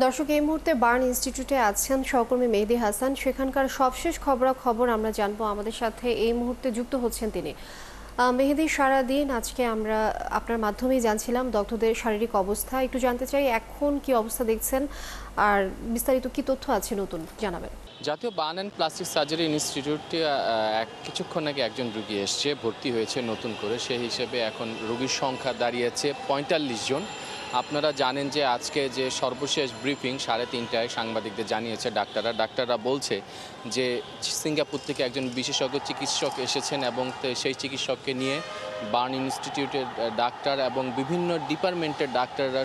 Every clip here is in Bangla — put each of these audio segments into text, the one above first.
দর্শক এই মুহূর্তে বার্ন ইনস্টিটিউটে আছেন সহকর্মী মেহেদী হাসান। সেখানকার সবশেষ খবরাখবর আমরা জানবো। আমাদের সাথে এই মুহূর্তে যুক্ত হচ্ছেন তিনি। মেহেদী, সারাদিন আজকে আমরা আপনার মাধ্যমেই জানছিলাম দগ্ধদের শারীরিক অবস্থা। একটু জানতে চাই এখন কি অবস্থা দেখছেন, আর বিস্তারিত কি তথ্য আছে নতুন জানাবেন। জাতীয় বার্ন অ্যান্ড প্লাস্টিক সার্জারি ইনস্টিটিউটে কিছুক্ষণ আগে একজন রুগী এসছে, ভর্তি হয়েছে নতুন করে। সেই হিসেবে এখন রোগীর সংখ্যা দাঁড়িয়েছে ৪৫ জন। আপনারা জানেন যে আজকে যে সর্বশেষ ব্রিফিং ৩:৩০টায় সাংবাদিকদের জানিয়েছে ডাক্তাররা বলছে যে সিঙ্গাপুর থেকে একজন বিশেষজ্ঞ চিকিৎসক এসেছেন এবং সেই চিকিৎসককে নিয়ে বার্ন ইনস্টিটিউটের ডাক্তার এবং বিভিন্ন ডিপার্টমেন্টের ডাক্তাররা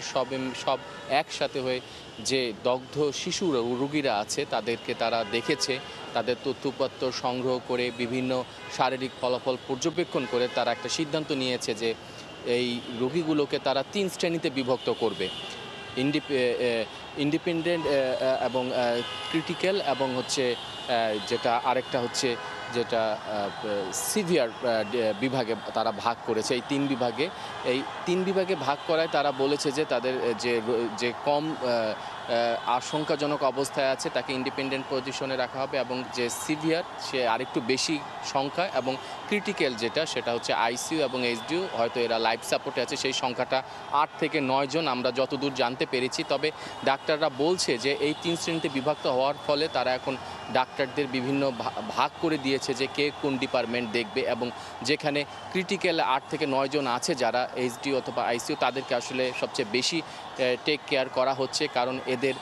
সব একসাথে হয়ে যে দগ্ধ শিশু রোগীরা আছে তাদেরকে তারা দেখেছে, তাদের তথ্যপত্র সংগ্রহ করে বিভিন্ন শারীরিক ফলাফল পর্যবেক্ষণ করে তারা একটা সিদ্ধান্ত নিয়েছে যে এই রোগীগুলোকে তারা ৩ শ্রেণীতে বিভক্ত করবে। ইন্ডিপেন্ডেন্ট এবং ক্রিটিক্যাল এবং হচ্ছে যেটা আরেকটা হচ্ছে যেটা সিভিয়ার বিভাগে তারা ভাগ করেছে। এই তিন বিভাগে ভাগ করায় তারা বলেছে যে তাদের যে কম আশঙ্কাজনক অবস্থায় আছে তাকে ইন্ডিপেন্ডেন্ট পজিশনে রাখা হবে, এবং যে সিভিয়ার সে আরেকটু বেশি সংখ্যা, এবং ক্রিটিক্যাল সেটা হচ্ছে আইসিইউ এবং এইচডিইউ, হয়তো এরা লাইফ সাপোর্টে আছে, সেই সংখ্যাটা ৮ থেকে ৯ জন আমরা যতদূর জানতে পেরেছি। তবে ডাক্তাররা বলছে যে এই ৩ শ্রেণীতে বিভক্ত হওয়ার ফলে তারা এখন ডাক্তারদের বিভিন্ন ভাগ করে দিয়েছে যে কে কোন ডিপার্টমেন্ট দেখবে, এবং যেখানে ক্রিটিক্যাল ৮ থেকে ৯ জন আছে যারা এইচডিইউ অথবা আইসিইউ, তাদেরকে আসলে সবচেয়ে বেশি টেক কেয়ার করা হচ্ছে, কারণ এদের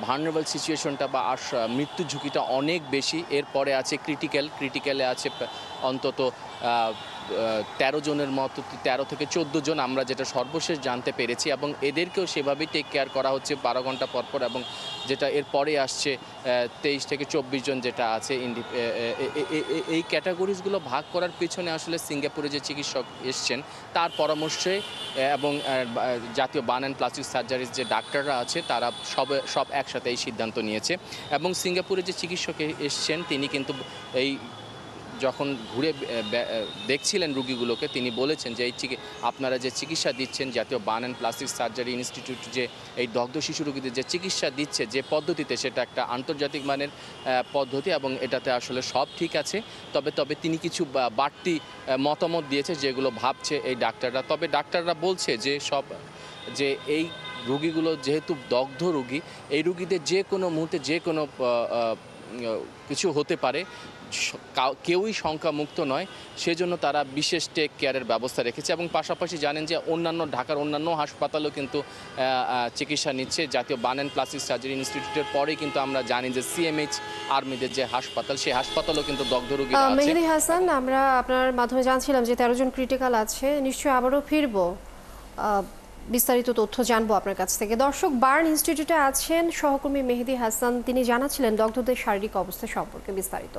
ভালনারেবল সিচুয়েশনটা বা মৃত্যু ঝুঁকিটা অনেক বেশি। এরপরে আছে ক্রিটিক্যালে আছে অন্তত ১৩ জনের মতো, ১৩ থেকে ১৪ জন আমরা যেটা সর্বশেষ জানতে পেরেছি, এবং এদেরকেও সেভাবেই টেক কেয়ার করা হচ্ছে ১২ ঘন্টা পরপর। এবং যেটা এরপরে আসছে ২৩ থেকে ২৪ জন যেটা আছে। এই ক্যাটাগরিজগুলো ভাগ করার পিছনে আসলে সিঙ্গাপুরে যে চিকিৎসক এসছেন তার পরামর্শে এবং জাতীয় বার্ন অ্যান্ড প্লাস্টিক সার্জারির যে ডাক্তাররা আছে তারা সব একসাথে এই সিদ্ধান্ত নিয়েছে। এবং সিঙ্গাপুরে যে চিকিৎসক এসছেন তিনি কিন্তু যখন ঘুরে দেখছিলেন রুগীগুলোকে, তিনি বলেছেন যে আপনারা যে চিকিৎসা দিচ্ছেন, জাতীয় burn and plastic surgery institute যে এই দগ্ধ শিশু রোগীদের যে চিকিৎসা দিচ্ছে যে পদ্ধতিতে, সেটা একটা আন্তর্জাতিক মানের পদ্ধতি, এবং এটাতে আসলে সব ঠিক আছে। তবে তিনি কিছু বাড়তি মতামত দিয়েছে যেগুলো ভাবছে এই ডাক্তাররা। তবে ডাক্তাররা বলছে যে এই রুগীগুলো যেহেতু দগ্ধ রুগী, এই রুগীদের যে কোনো মুহূর্তে যে কোনো কিছু হতে পারে, কেউই সংখ্যামুক্ত নয়, সেজন্য তারা বিশেষ টেক কেয়ারের ব্যবস্থা রেখেছে। এবং পাশাপাশি জানেন যে ঢাকার অন্যান্য হাসপাতালও কিন্তু চিকিৎসা নিচ্ছে। জাতীয় বার্ন অ্যান্ড প্লাস্টিক সার্জারি ইনস্টিটিউটের পরেই কিন্তু আমরা জানি যে সিএমএইচ আর্মিদের যে হাসপাতাল, সেই হাসপাতালও কিন্তু দগ্ধ রোগী আছে। মেহেদী হাসান, আমরা আপনার মাধ্যমে জানছিলাম যে ১৩ জন ক্রিটিক্যাল আছে। নিশ্চয়ই আবারও ফিরবো, বিস্তারিত তথ্য জানবো আপনার কাছ থেকে। দর্শক, বার্ন ইনস্টিটিউটে আছেন সহকর্মী মেহেদী হাসান, তিনি জানাচ্ছিলেন দগ্ধদের শারীরিক অবস্থা সম্পর্কে বিস্তারিত।